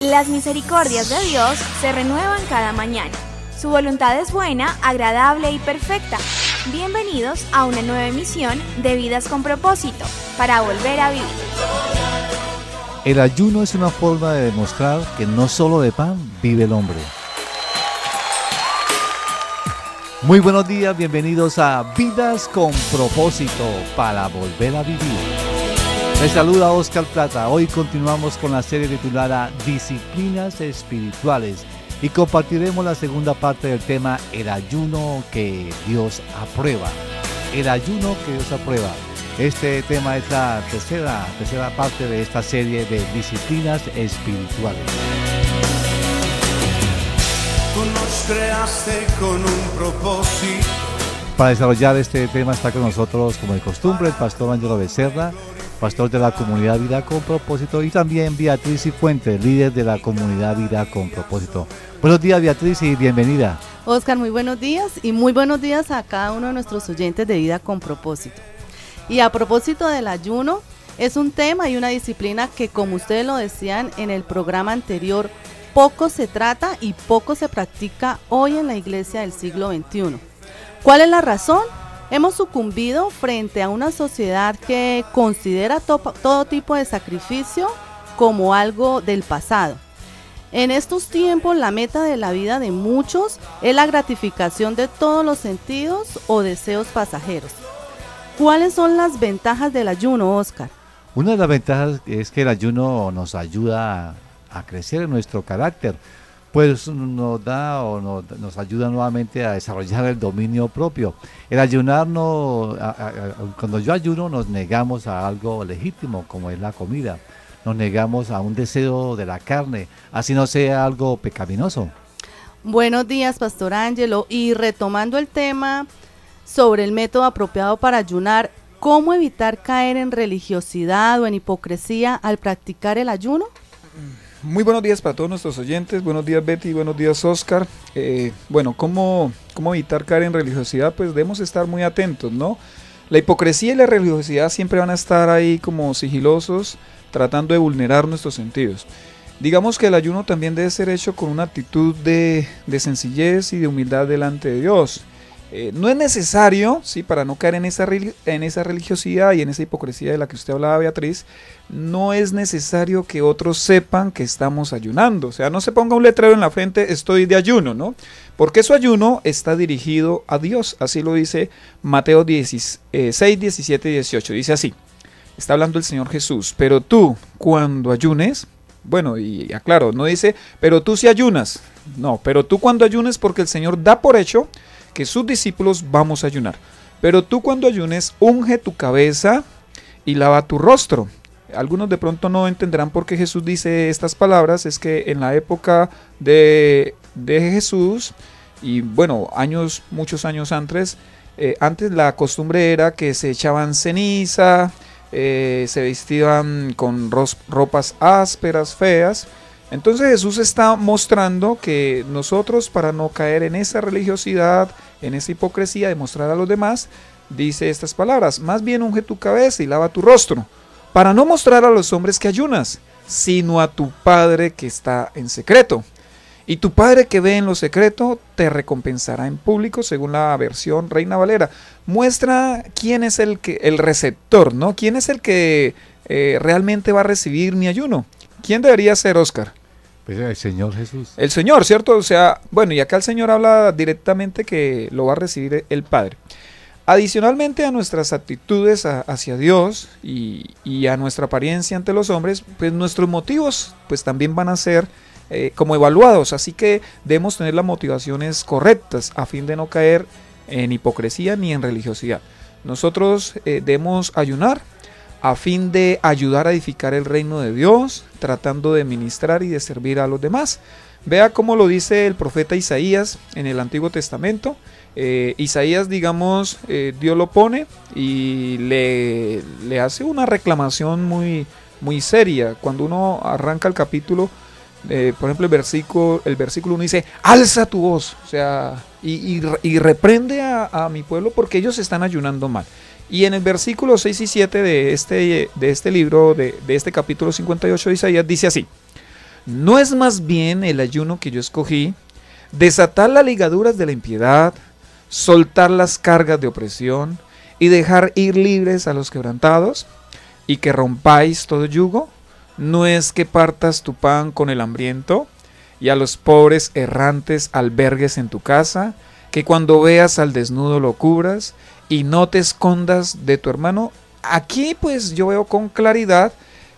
Las misericordias de Dios se renuevan cada mañana. Su voluntad es buena, agradable y perfecta. Bienvenidos a una nueva emisión de Vidas con Propósito, para volver a vivir. El ayuno es una forma de demostrar que no solo de pan vive el hombre. Muy buenos días, bienvenidos a Vidas con Propósito, para volver a vivir. Les saluda Oscar Plata. Hoy continuamos con la serie titulada Disciplinas Espirituales y compartiremos la segunda parte del tema El ayuno que Dios aprueba. El ayuno que Dios aprueba. Este tema es la tercera parte de esta serie de Disciplinas Espirituales. Tú nos creaste con un propósito. Para desarrollar este tema está con nosotros, como de costumbre, el pastor Ángelo Becerra, pastor de la comunidad Vida con Propósito, y también Beatriz Cifuentes, líder de la comunidad Vida con Propósito. Buenos días, Beatriz, y bienvenida. Oscar, muy buenos días, y muy buenos días a cada uno de nuestros oyentes de Vida con Propósito. Y a propósito del ayuno, es un tema y una disciplina que, como ustedes lo decían en el programa anterior, poco se trata y poco se practica hoy en la iglesia del siglo XXI. ¿Cuál es la razón? Hemos sucumbido frente a una sociedad que considera todo tipo de sacrificio como algo del pasado. En estos tiempos, la meta de la vida de muchos es la gratificación de todos los sentidos o deseos pasajeros. ¿Cuáles son las ventajas del ayuno, Oscar? Una de las ventajas es que el ayuno nos ayuda a crecer en nuestro carácter, pues nos ayuda nuevamente a desarrollar el dominio propio. El ayunar, cuando yo ayuno, nos negamos a algo legítimo, como es la comida. Nos negamos a un deseo de la carne, así no sea algo pecaminoso. Buenos días, Pastor Ángelo. Y retomando el tema sobre el método apropiado para ayunar, ¿cómo evitar caer en religiosidad o en hipocresía al practicar el ayuno? Muy buenos días para todos nuestros oyentes. Buenos días, Betty, buenos días, Oscar. ¿Cómo evitar caer en religiosidad? Pues debemos estar muy atentos, ¿no? La hipocresía y la religiosidad siempre van a estar ahí como sigilosos, tratando de vulnerar nuestros sentidos. Digamos que el ayuno también debe ser hecho con una actitud de sencillez y de humildad delante de Dios. No es necesario, sí, para no caer en esa religiosidad y en esa hipocresía de la que usted hablaba, Beatriz, no es necesario que otros sepan que estamos ayunando. O sea, no se ponga un letrero en la frente, estoy de ayuno, ¿no? Porque su ayuno está dirigido a Dios. Así lo dice Mateo 6, 17 y 18. Dice así, está hablando el Señor Jesús: pero tú, cuando ayunes, bueno, y aclaro, no dice, pero tú si ayunas. No, pero tú cuando ayunes, porque el Señor da por hecho que sus discípulos vamos a ayunar. Pero tú cuando ayunes, unge tu cabeza y lava tu rostro. Algunos de pronto no entenderán por qué Jesús dice estas palabras. Es que en la época de Jesús, y bueno, muchos años antes la costumbre era que se echaban ceniza, se vestían con ropas ásperas, feas. Entonces Jesús está mostrando que nosotros, para no caer en esa religiosidad, en esa hipocresía de mostrar a los demás, dice estas palabras: más bien unge tu cabeza y lava tu rostro, para no mostrar a los hombres que ayunas, sino a tu Padre que está en secreto. Y tu Padre que ve en lo secreto te recompensará en público, según la versión Reina Valera. Muestra quién es el receptor, ¿no? ¿Quién es el que realmente va a recibir mi ayuno? ¿Quién debería ser, Oscar? Pues el Señor Jesús. El Señor, ¿cierto? O sea, bueno, y acá el Señor habla directamente que lo va a recibir el Padre. Adicionalmente a nuestras actitudes hacia Dios y a nuestra apariencia ante los hombres, pues nuestros motivos pues también van a ser como evaluados. Así que debemos tener las motivaciones correctas a fin de no caer en hipocresía ni en religiosidad. Nosotros debemos ayunar a fin de ayudar a edificar el reino de Dios, tratando de ministrar y de servir a los demás. Vea cómo lo dice el profeta Isaías en el Antiguo Testamento. Isaías, digamos, Dios lo pone y le hace una reclamación muy, muy seria. Cuando uno arranca el capítulo, por ejemplo, el versículo 1 dice: alza tu voz, o sea, y reprende a mi pueblo porque ellos están ayunando mal. Y en el versículo 6 y 7 de este libro, de este capítulo 58 de Isaías, dice así: ¿no es más bien el ayuno que yo escogí desatar las ligaduras de la impiedad, soltar las cargas de opresión y dejar ir libres a los quebrantados, y que rompáis todo yugo? ¿No es que partas tu pan con el hambriento y a los pobres errantes albergues en tu casa, que cuando veas al desnudo lo cubras y no te escondas de tu hermano? Aquí pues yo veo con claridad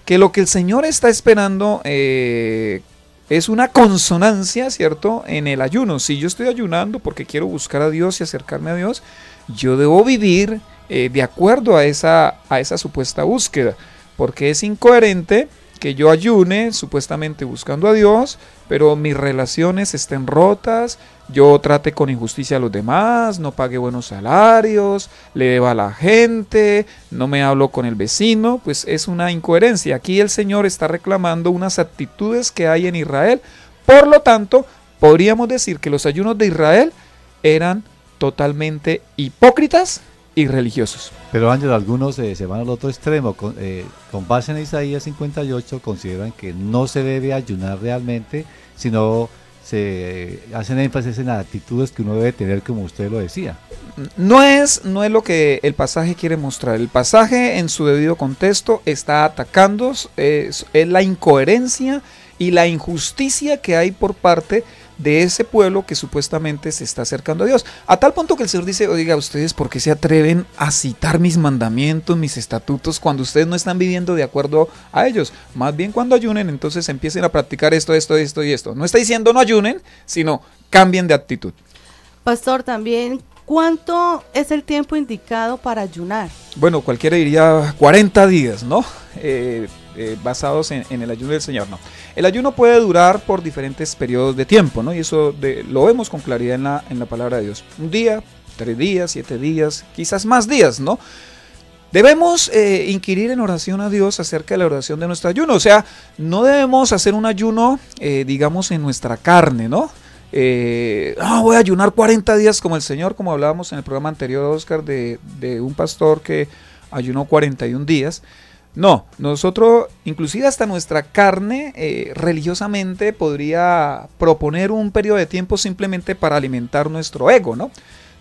que lo que el Señor está esperando es una consonancia, ¿cierto?, en el ayuno. Si yo estoy ayunando porque quiero buscar a Dios y acercarme a Dios, yo debo vivir de acuerdo a esa supuesta búsqueda, porque es incoherente que yo ayune supuestamente buscando a Dios, pero mis relaciones estén rotas, yo trate con injusticia a los demás, no pague buenos salarios, le deba a la gente, no me hablo con el vecino. Pues es una incoherencia. Aquí el Señor está reclamando unas actitudes que hay en Israel. Por lo tanto, podríamos decir que los ayunos de Israel eran totalmente hipócritas y religiosos. Pero Ángel, algunos se van al otro extremo. Con base en Isaías 58, consideran que no se debe ayunar realmente, sino se hacen énfasis en las actitudes que uno debe tener, como usted lo decía. No es lo que el pasaje quiere mostrar. El pasaje, en su debido contexto, está atacando es la incoherencia y la injusticia que hay por parte de ese pueblo que supuestamente se está acercando a Dios, a tal punto que el Señor dice: oiga, ustedes, ¿por qué se atreven a citar mis mandamientos, mis estatutos, cuando ustedes no están viviendo de acuerdo a ellos? Más bien, cuando ayunen, entonces empiecen a practicar esto y esto. No está diciendo no ayunen, sino cambien de actitud. Pastor, también, ¿cuánto es el tiempo indicado para ayunar? Bueno, cualquiera diría 40 días, ¿no? Basados en el ayuno del Señor, no. El ayuno puede durar por diferentes periodos de tiempo, ¿no? Y eso lo vemos con claridad en la palabra de Dios. Un día, 3 días, 7 días, quizás más días, ¿no? Debemos inquirir en oración a Dios acerca de la oración de nuestro ayuno. O sea, no debemos hacer un ayuno, digamos, en nuestra carne, ¿no? Voy a ayunar 40 días como el Señor, como hablábamos en el programa anterior, Oscar, de un pastor que ayunó 41 días. No, nosotros, inclusive hasta nuestra carne, religiosamente podría proponer un periodo de tiempo simplemente para alimentar nuestro ego, ¿no?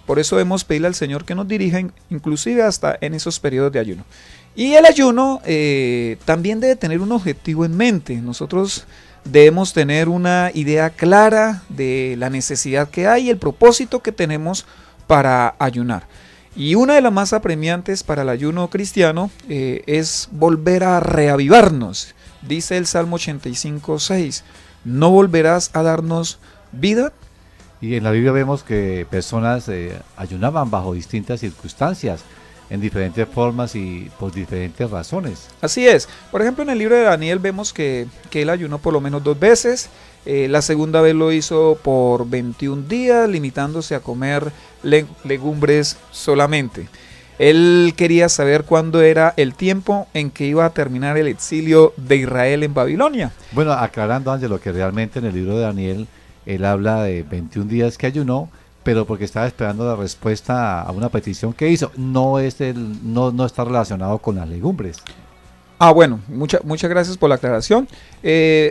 Por eso debemos pedirle al Señor que nos dirija, inclusive hasta en esos periodos de ayuno. Y el ayuno también debe tener un objetivo en mente. Nosotros debemos tener una idea clara de la necesidad que hay y el propósito que tenemos para ayunar. Y una de las más apremiantes para el ayuno cristiano es volver a reavivarnos. Dice el Salmo 85:6, ¿no volverás a darnos vida? Y en la Biblia vemos que personas ayunaban bajo distintas circunstancias, en diferentes formas y por diferentes razones. Así es. Por ejemplo, en el libro de Daniel vemos que él ayunó por lo menos 2 veces. La segunda vez lo hizo por 21 días, limitándose a comer legumbres solamente. Él quería saber cuándo era el tiempo en que iba a terminar el exilio de Israel en Babilonia. Bueno, aclarando, Ángelo, que realmente en el libro de Daniel él habla de 21 días que ayunó, pero porque estaba esperando la respuesta a una petición que hizo. No está relacionado con las legumbres. Bueno, muchas gracias por la aclaración.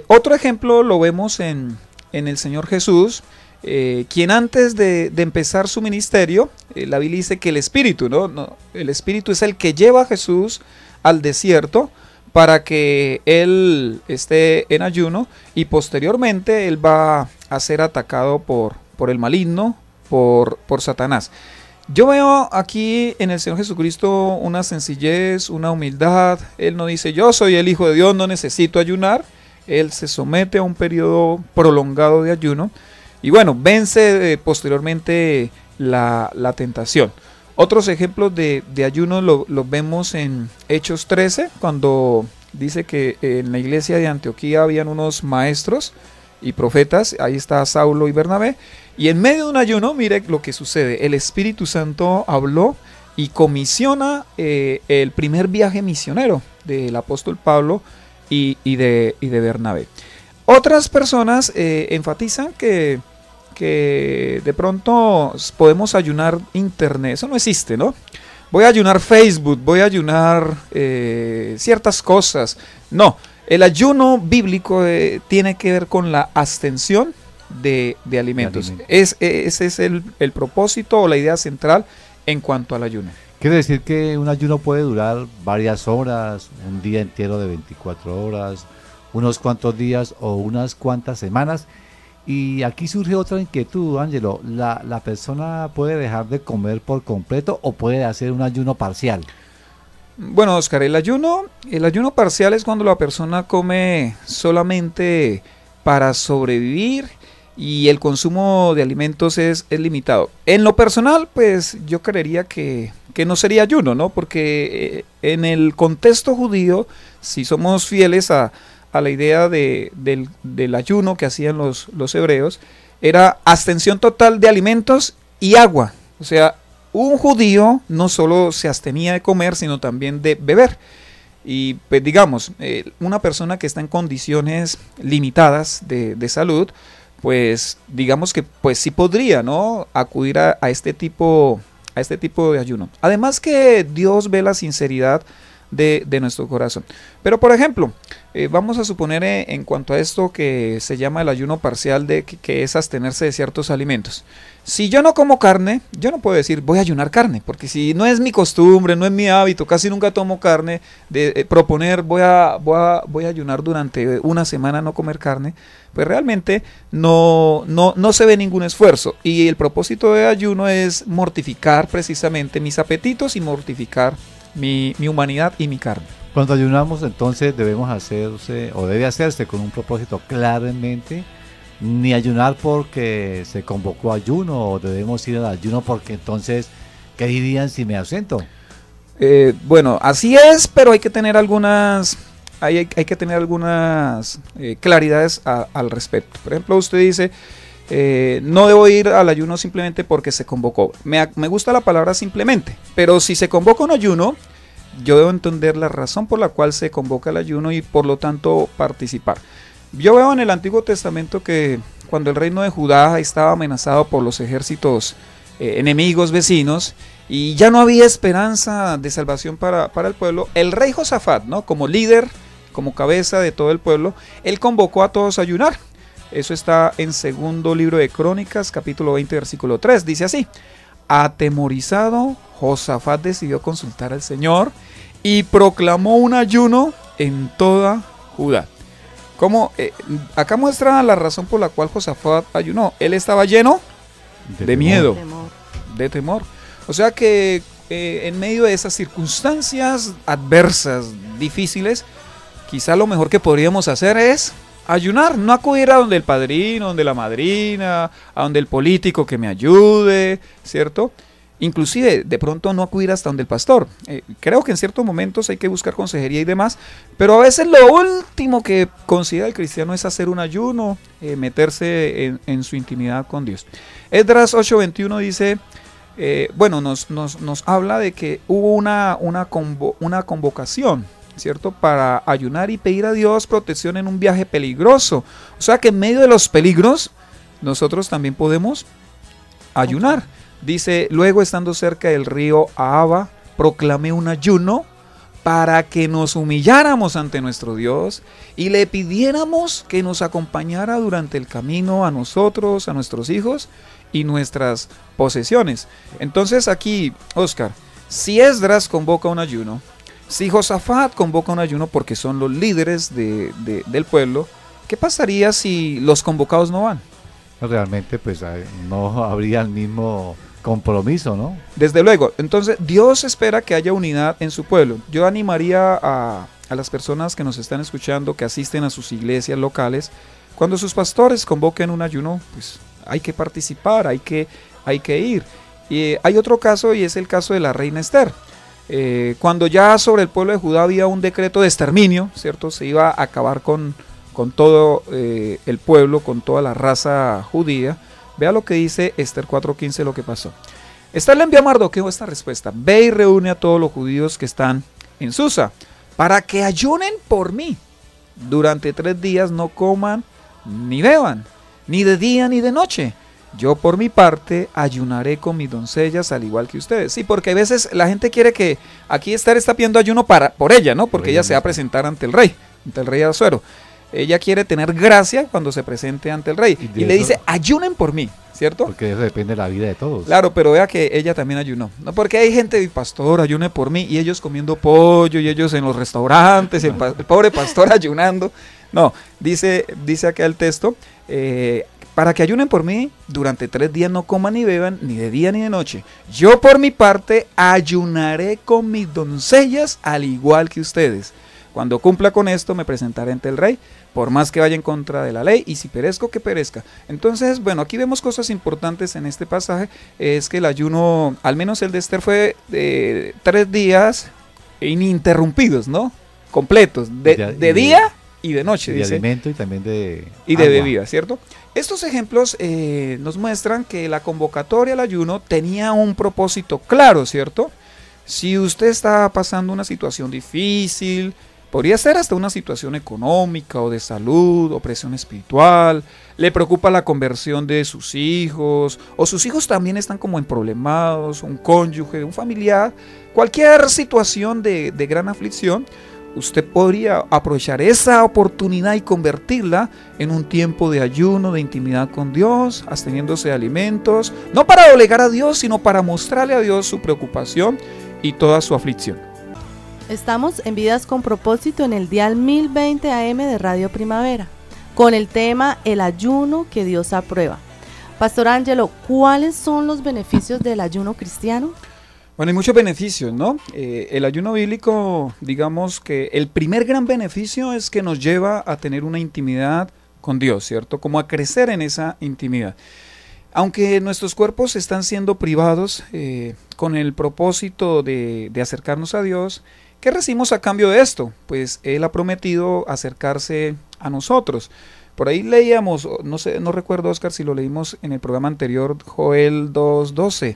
Otro ejemplo lo vemos en el Señor Jesús, quien antes de empezar su ministerio, la Biblia dice que el Espíritu, el Espíritu es el que lleva a Jesús al desierto para que él esté en ayuno, y posteriormente él va a ser atacado por el maligno, por Satanás. Yo veo aquí en el Señor Jesucristo una sencillez, una humildad. Él no dice: yo soy el Hijo de Dios, no necesito ayunar. Él se somete a un periodo prolongado de ayuno y bueno, vence posteriormente la tentación. Otros ejemplos de ayuno los vemos en Hechos 13, cuando dice que en la iglesia de Antioquía habían unos maestros y profetas. Ahí está Saulo y Bernabé, y en medio de un ayuno, mire lo que sucede: el Espíritu Santo habló y comisiona el primer viaje misionero del apóstol Pablo y de Bernabé. Otras personas enfatizan que de pronto podemos ayunar internet. Eso no existe, ¿no? Voy a ayunar Facebook, voy a ayunar ciertas cosas. No. El ayuno bíblico tiene que ver con la abstención de alimentos. Ese es el propósito o la idea central en cuanto al ayuno. Quiere decir que un ayuno puede durar varias horas, un día entero de 24 horas, unos cuantos días o unas cuantas semanas. Y aquí surge otra inquietud, Ángelo. ¿La persona puede dejar de comer por completo o puede hacer un ayuno parcial? Bueno, Oscar, el ayuno parcial es cuando la persona come solamente para sobrevivir y el consumo de alimentos es limitado. En lo personal, pues yo creería que no sería ayuno, ¿no? Porque en el contexto judío, si somos fieles a la idea del ayuno que hacían los hebreos, era abstención total de alimentos y agua. O sea, un judío no solo se abstenía de comer, sino también de beber. Y pues digamos, una persona que está en condiciones limitadas de salud, pues digamos que pues sí podría, ¿no?, acudir a este tipo de ayuno. Además que Dios ve la sinceridad de nuestro corazón. Pero por ejemplo, vamos a suponer en cuanto a esto que se llama el ayuno parcial, que es abstenerse de ciertos alimentos. Si yo no como carne, yo no puedo decir voy a ayunar carne, porque si no es mi costumbre, no es mi hábito, casi nunca tomo carne, proponer voy a ayunar durante una semana, no comer carne, pues realmente no se ve ningún esfuerzo. Y el propósito de ayuno es mortificar precisamente mis apetitos y mortificar mi humanidad y mi carne. Cuando ayunamos, entonces debemos hacerse o debe hacerse con un propósito claramente, ni ayunar porque se convocó ayuno, o debemos ir al ayuno porque entonces, ¿qué dirían si me ausento? Bueno, así es, pero hay que tener algunas claridades al respecto. Por ejemplo, usted dice, no debo ir al ayuno simplemente porque se convocó. Me gusta la palabra simplemente, pero si se convoca un ayuno, yo debo entender la razón por la cual se convoca el ayuno y por lo tanto participar. Yo veo en el Antiguo Testamento que cuando el reino de Judá estaba amenazado por los ejércitos enemigos vecinos y ya no había esperanza de salvación para el pueblo, el rey Josafat, ¿no?, como líder, como cabeza de todo el pueblo, él convocó a todos a ayunar. Eso está en segundo libro de Crónicas, capítulo 20, versículo 3. Dice así: atemorizado, Josafat decidió consultar al Señor y proclamó un ayuno en toda Judá. Acá muestra la razón por la cual Josafat ayunó. Él estaba lleno de miedo, de temor. O sea que en medio de esas circunstancias adversas, difíciles, quizá lo mejor que podríamos hacer es ayunar, no acudir a donde el padrino, donde la madrina, a donde el político que me ayude, ¿cierto? Inclusive, de pronto no acudir hasta donde el pastor. Creo que en ciertos momentos hay que buscar consejería y demás, pero a veces lo último que considera el cristiano es hacer un ayuno, meterse en su intimidad con Dios. Esdras 8:21 dice, nos habla de que hubo una convocación, ¿cierto?, para ayunar y pedir a Dios protección en un viaje peligroso. O sea que en medio de los peligros, nosotros también podemos ayunar. Dice, luego estando cerca del río Ahava, proclamé un ayuno para que nos humilláramos ante nuestro Dios y le pidiéramos que nos acompañara durante el camino a nosotros, a nuestros hijos y nuestras posesiones. Entonces aquí, Oscar, si Esdras convoca un ayuno, si Josafat convoca un ayuno porque son los líderes del pueblo, ¿qué pasaría si los convocados no van? Realmente pues no habría el mismo compromiso, ¿no? Desde luego. Entonces Dios espera que haya unidad en su pueblo. Yo animaría a las personas que nos están escuchando, que asisten a sus iglesias locales, cuando sus pastores convoquen un ayuno, pues hay que participar, hay que ir. Y hay otro caso, y es el caso de la reina Esther. Cuando ya sobre el pueblo de Judá había un decreto de exterminio, ¿cierto? Se iba a acabar con todo el pueblo, con toda la raza judía. Vea lo que dice Esther 4:15, lo que pasó. Esther le envió a Mardoqueo esta respuesta: ve y reúne a todos los judíos que están en Susa, para que ayunen por mí. Durante 3 días no coman ni beban, ni de día ni de noche. Yo por mi parte ayunaré con mis doncellas al igual que ustedes. Sí, porque a veces la gente quiere que aquí Esther está pidiendo ayuno por ella, ¿no? Porque ella se va a presentar ante el rey. ante el rey Asuero. Ella quiere tener gracia cuando se presente ante el rey. Y le dice, ayunen por mí, ¿cierto? Porque eso depende de la vida de todos. Claro, pero vea que ella también ayunó. No, porque hay gente, pastor, ayune por mí, y ellos comiendo pollo, y ellos en los restaurantes, el pobre pastor ayunando. No, dice acá el texto, para que ayunen por mí, durante 3 días no coman ni beban, ni de día ni de noche. Yo por mi parte ayunaré con mis doncellas, al igual que ustedes. Cuando cumpla con esto, me presentaré ante el rey, por más que vaya en contra de la ley, y si perezco, que perezca. Entonces, bueno, aquí vemos cosas importantes en este pasaje, es que el ayuno, al menos el de Esther, fue 3 días ininterrumpidos, ¿no? Completos, de día y de noche, de dice. alimento y también de bebida, ¿cierto? Estos ejemplos nos muestran que la convocatoria al ayuno tenía un propósito claro, ¿cierto? Si usted está pasando una situación difícil, podría ser hasta una situación económica o de salud o presión espiritual, le preocupa la conversión de sus hijos, o sus hijos también están como emproblemados, un cónyuge, un familiar, cualquier situación de gran aflicción, usted podría aprovechar esa oportunidad y convertirla en un tiempo de ayuno, de intimidad con Dios, absteniéndose de alimentos, no para doblegar a Dios, sino para mostrarle a Dios su preocupación y toda su aflicción. Estamos en Vidas con Propósito en el dial 1020 AM de Radio Primavera, con el tema El ayuno que Dios aprueba. Pastor Ángelo, ¿cuáles son los beneficios del ayuno cristiano? Bueno, hay muchos beneficios, ¿no? El ayuno bíblico, digamos que el primer gran beneficio es que nos lleva a tener una intimidad con Dios, ¿cierto? Como a crecer en esa intimidad. Aunque nuestros cuerpos están siendo privados con el propósito de acercarnos a Dios, ¿qué recibimos a cambio de esto? Pues Él ha prometido acercarse a nosotros. Por ahí leíamos, no recuerdo, Oscar, si lo leímos en el programa anterior, Joel 2:12.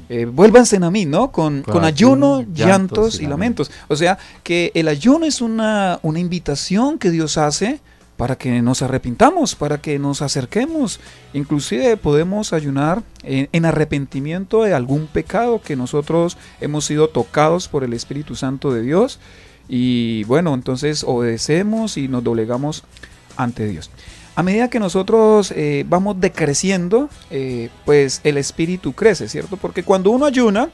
Sí. Vuélvanse a mí, ¿no? Con ayuno, llantos y lamentos. O sea, que el ayuno es una invitación que Dios hace para que nos arrepintamos, para que nos acerquemos. Inclusive podemos ayunar en arrepentimiento de algún pecado que nosotros hemos sido tocados por el Espíritu Santo de Dios. Y bueno, entonces obedecemos y nos doblegamos ante Dios. A medida que nosotros vamos decreciendo, pues el espíritu crece, ¿cierto? Porque cuando uno ayuna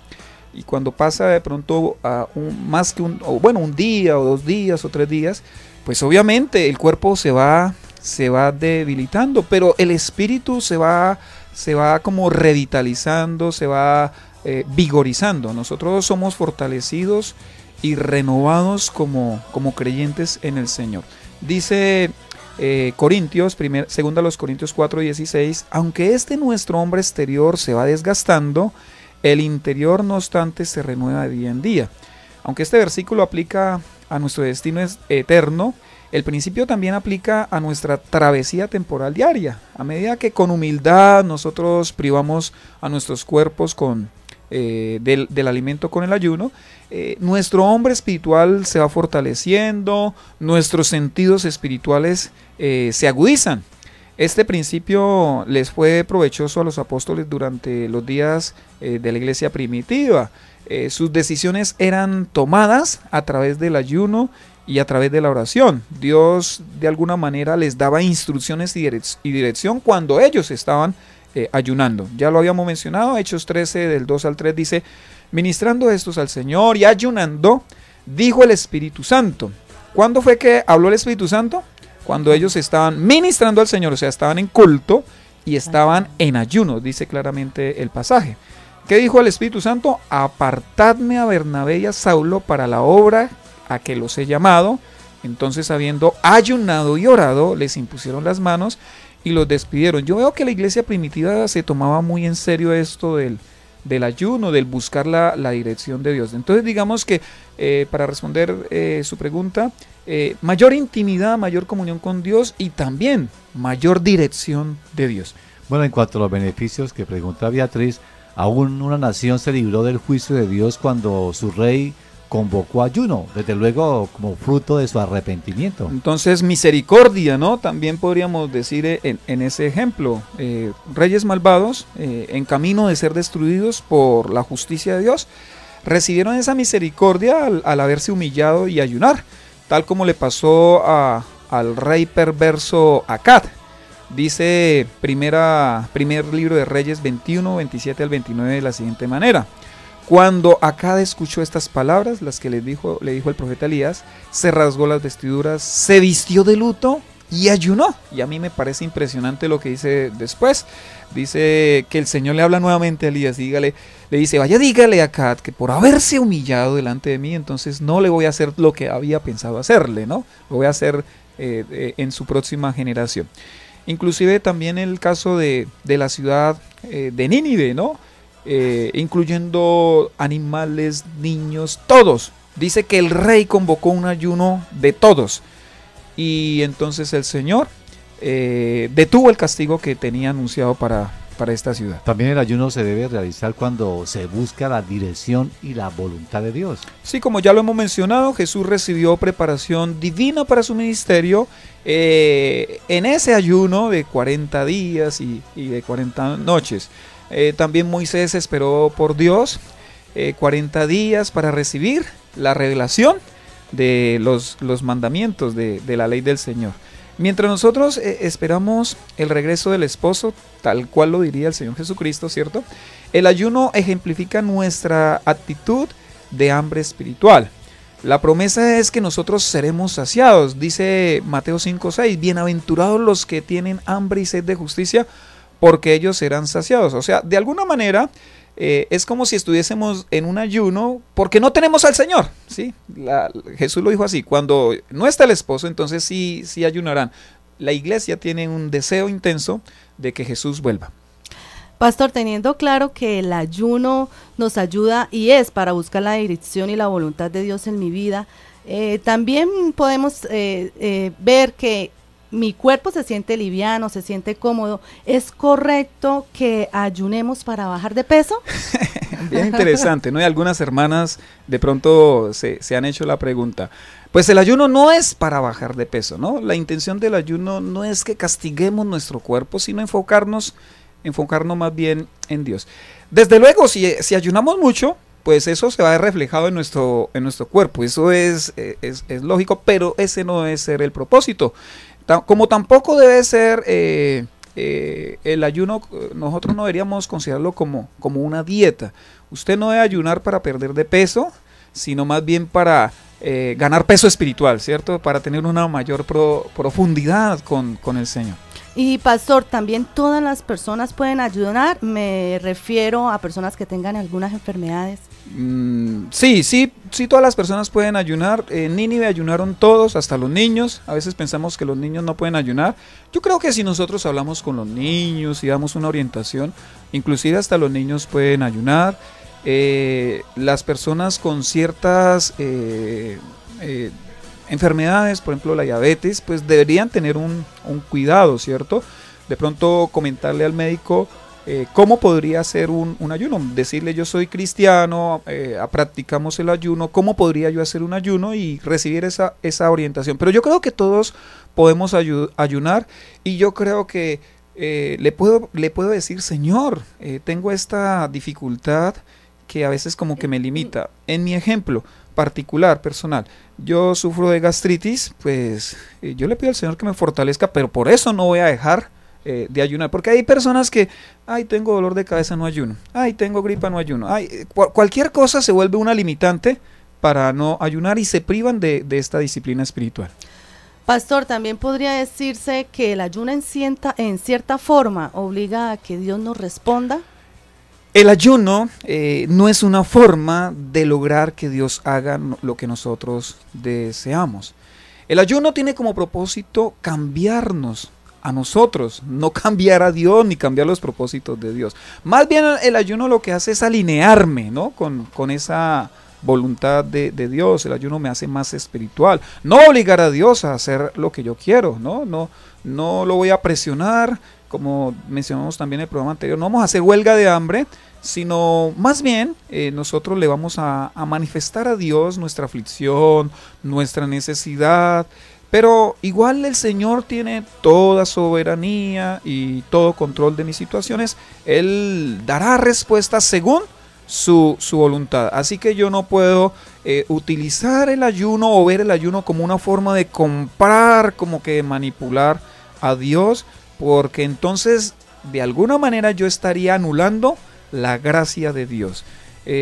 y cuando pasa de pronto a un día o 2 días o 3 días, pues obviamente el cuerpo se va debilitando, pero el espíritu se va como revitalizando, se va vigorizando. Nosotros somos fortalecidos y renovados como creyentes en el Señor. Dice segunda los Corintios 4:16, aunque nuestro hombre exterior se va desgastando, el interior no obstante se renueva de día en día. Aunque este versículo aplica a nuestro destino eterno, el principio también aplica a nuestra travesía temporal diaria. A medida que con humildad nosotros privamos a nuestros cuerpos del alimento con el ayuno, nuestro hombre espiritual se va fortaleciendo, nuestros sentidos espirituales se agudizan. Este principio les fue provechoso a los apóstoles durante los días de la iglesia primitiva. Sus decisiones eran tomadas a través del ayuno y a través de la oración. Dios de alguna manera les daba instrucciones y dirección cuando ellos estaban ayunando. Ya lo habíamos mencionado, Hechos 13 del 2 al 3 dice, ministrando estos al Señor y ayunando, dijo el Espíritu Santo. ¿Cuándo fue que habló el Espíritu Santo? Cuando ellos estaban ministrando al Señor, o sea, estaban en culto y estaban en ayuno, dice claramente el pasaje. ¿Qué dijo el Espíritu Santo? Apartadme a Bernabé y a Saulo para la obra a que los he llamado. Entonces, habiendo ayunado y orado, les impusieron las manos y los despidieron. Yo veo que la iglesia primitiva se tomaba muy en serio esto del ayuno, del buscar la dirección de Dios. Entonces, digamos que para responder su pregunta, mayor intimidad, mayor comunión con Dios y también mayor dirección de Dios. Bueno, en cuanto a los beneficios que pregunta Beatriz, aún una nación se libró del juicio de Dios cuando su rey convocó ayuno, desde luego como fruto de su arrepentimiento. Entonces, misericordia, ¿no? También podríamos decir en ese ejemplo, reyes malvados en camino de ser destruidos por la justicia de Dios, recibieron esa misericordia al haberse humillado y ayunar. tal como le pasó al rey perverso Acad. Dice primer libro de Reyes 21, 27 al 29 de la siguiente manera. Cuando Acad escuchó estas palabras, las que le dijo el profeta Elías, se rasgó las vestiduras, se vistió de luto y ayunó. Y a mí me parece impresionante lo que dice después. Dice que el Señor le habla nuevamente a Elías, le dice, vaya, dígale a Acad que por haberse humillado delante de mí, entonces no le voy a hacer lo que había pensado hacerle, ¿no? Lo voy a hacer en su próxima generación. Inclusive también el caso de la ciudad de Nínive, ¿no? Incluyendo animales, niños, todos. Dice que el rey convocó un ayuno de todos. Y entonces el Señor detuvo el castigo que tenía anunciado para esta ciudad. También el ayuno se debe realizar cuando se busca la dirección y la voluntad de Dios. Sí, como ya lo hemos mencionado, Jesús recibió preparación divina para su ministerio en ese ayuno de 40 días y de 40 noches. También Moisés esperó por Dios 40 días para recibir la revelación de los mandamientos de la ley del Señor. Mientras nosotros esperamos el regreso del esposo, tal cual lo diría el Señor Jesucristo, ¿cierto? El ayuno ejemplifica nuestra actitud de hambre espiritual. La promesa es que nosotros seremos saciados, dice Mateo 5:6, bienaventurados los que tienen hambre y sed de justicia, porque ellos serán saciados. O sea, de alguna manera es como si estuviésemos en un ayuno porque no tenemos al Señor, ¿sí? Jesús lo dijo así, cuando no está el esposo, entonces sí ayunarán. La iglesia tiene un deseo intenso de que Jesús vuelva. Pastor, teniendo claro que el ayuno nos ayuda y es para buscar la dirección y la voluntad de Dios en mi vida, también podemos ver que mi cuerpo se siente liviano, se siente cómodo. ¿Es correcto que ayunemos para bajar de peso? Bien interesante, ¿no? Y algunas hermanas de pronto se han hecho la pregunta. Pues el ayuno no es para bajar de peso, ¿no? La intención del ayuno no es que castiguemos nuestro cuerpo, sino enfocarnos más bien en Dios. Desde luego, si ayunamos mucho, pues eso se va a ver reflejado en nuestro cuerpo. Eso es lógico, pero ese no debe ser el propósito. Como tampoco debe ser el ayuno, nosotros no deberíamos considerarlo como una dieta. Usted no debe ayunar para perder de peso, sino más bien para ganar peso espiritual, ¿cierto? Para tener una mayor profundidad con el Señor. Y pastor, ¿también todas las personas pueden ayunar? Me refiero a personas que tengan algunas enfermedades. Sí, todas las personas pueden ayunar. En Nínive ayunaron todos, hasta los niños. A veces pensamos que los niños no pueden ayunar. Yo creo que si nosotros hablamos con los niños y damos una orientación, inclusive hasta los niños pueden ayunar. Las personas con ciertas enfermedades, por ejemplo la diabetes, pues deberían tener un cuidado, ¿cierto? De pronto comentarle al médico cómo podría hacer un ayuno, decirle yo soy cristiano, practicamos el ayuno, cómo podría yo hacer un ayuno y recibir esa orientación. Pero yo creo que todos podemos ayunar y yo creo que le puedo decir, Señor, tengo esta dificultad que a veces como que me limita. En mi ejemplo particular, personal, yo sufro de gastritis, pues yo le pido al Señor que me fortalezca, pero por eso no voy a dejar de ayunar, porque hay personas que, tengo dolor de cabeza, no ayuno, tengo gripa, no ayuno, cualquier cosa se vuelve una limitante para no ayunar y se privan de esta disciplina espiritual. Pastor, también podría decirse que el ayuno en cierta forma obliga a que Dios nos responda. El ayuno no es una forma de lograr que Dios haga lo que nosotros deseamos. El ayuno tiene como propósito cambiarnos a nosotros, no cambiar a Dios ni cambiar los propósitos de Dios. Más bien el ayuno lo que hace es alinearme, ¿no? con esa voluntad de Dios. El ayuno me hace más espiritual. No obligar a Dios a hacer lo que yo quiero, ¿no? No lo voy a presionar, como mencionamos también en el programa anterior. No vamos a hacer huelga de hambre, sino más bien nosotros le vamos a manifestar a Dios nuestra aflicción, nuestra necesidad, pero igual el Señor tiene toda soberanía y todo control de mis situaciones. Él dará respuestas según su voluntad. Así que yo no puedo utilizar el ayuno o ver el ayuno como una forma de comprar, como que de manipular a Dios, porque entonces de alguna manera yo estaría anulando la gracia de Dios.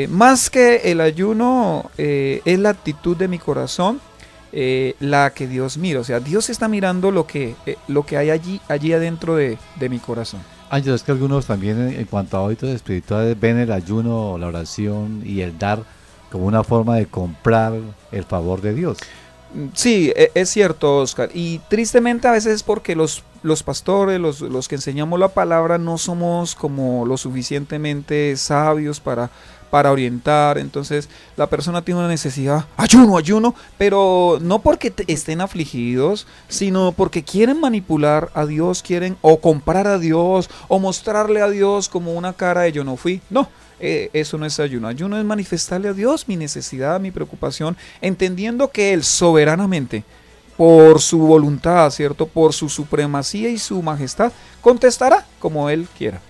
Más que el ayuno, es la actitud de mi corazón la que Dios mira. O sea, Dios está mirando lo que hay allí adentro de mi corazón. Ángel, es que algunos también en cuanto a hábitos espirituales ven el ayuno, la oración y el dar como una forma de comprar el favor de Dios. Sí, es cierto, Oscar. Y tristemente a veces es porque los pastores, los que enseñamos la palabra, no somos como lo suficientemente sabios para orientar. Entonces la persona tiene una necesidad, ayuno, pero no porque estén afligidos, sino porque quieren manipular a Dios, quieren o comprar a Dios o mostrarle a Dios como una cara de yo no fui. No, eso no es ayuno. Ayuno es manifestarle a Dios mi necesidad, mi preocupación, entendiendo que Él soberanamente, por su voluntad, ¿cierto?, por su supremacía y su majestad, contestará como Él quiera.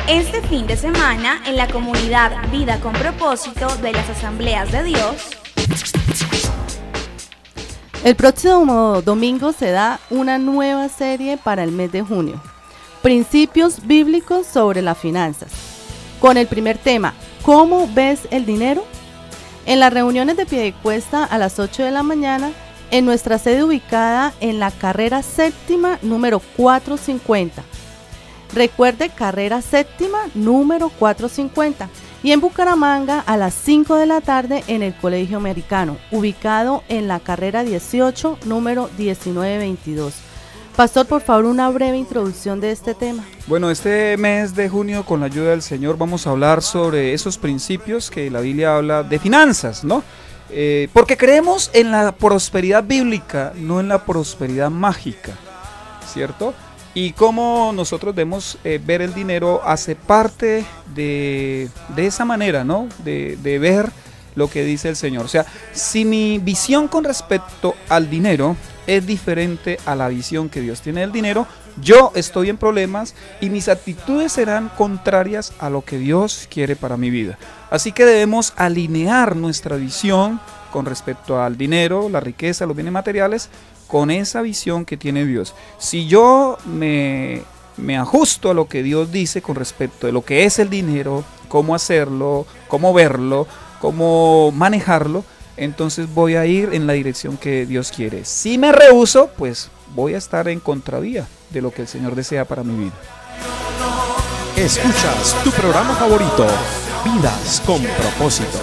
Este fin de semana, en la comunidad Vida con Propósito de las Asambleas de Dios, el próximo domingo se da una nueva serie para el mes de junio, Principios Bíblicos sobre las Finanzas, con el primer tema, ¿cómo ves el dinero? En las reuniones de Piedecuesta a las 8 de la mañana, en nuestra sede ubicada en la carrera séptima número 450. Recuerde, carrera séptima número 450. Y en Bucaramanga a las 5 de la tarde en el Colegio Americano, ubicado en la carrera 18 número 1922. Pastor, por favor, una breve introducción de este tema. Bueno, este mes de junio, con la ayuda del Señor, vamos a hablar sobre esos principios que la Biblia habla de finanzas, ¿no? Porque creemos en la prosperidad bíblica, no en la prosperidad mágica, ¿cierto? Y cómo nosotros debemos ver el dinero hace parte de esa manera, ¿no? De ver lo que dice el Señor. O sea, si mi visión con respecto al dinero es diferente a la visión que Dios tiene del dinero, yo estoy en problemas y mis actitudes serán contrarias a lo que Dios quiere para mi vida. Así que debemos alinear nuestra visión con respecto al dinero, la riqueza, los bienes materiales, con esa visión que tiene Dios. Si yo me ajusto a lo que Dios dice con respecto de lo que es el dinero, cómo hacerlo, cómo verlo, cómo manejarlo, entonces voy a ir en la dirección que Dios quiere. Si me rehúso, pues voy a estar en contravía de lo que el Señor desea para mi vida. Escuchas tu programa favorito, Vidas con Propósito.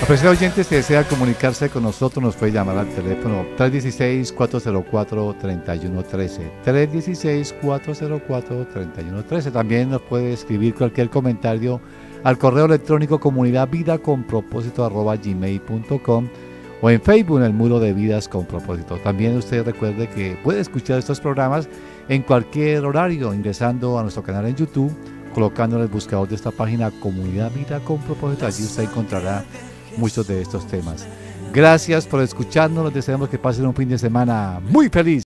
Apreciados oyentes, si desea comunicarse con nosotros, nos puede llamar al teléfono 316-404-3113. 316-404-3113. También nos puede escribir cualquier comentario al correo electrónico comunidadvidaconpropósito@gmail.com o en Facebook en el muro de Vidas con Propósito. También usted recuerde que puede escuchar estos programas en cualquier horario ingresando a nuestro canal en YouTube, colocando en el buscador de esta página Comunidad Vida con Propósito. Allí usted encontrará muchos de estos temas. Gracias por escucharnos, les deseamos que pasen un fin de semana muy feliz.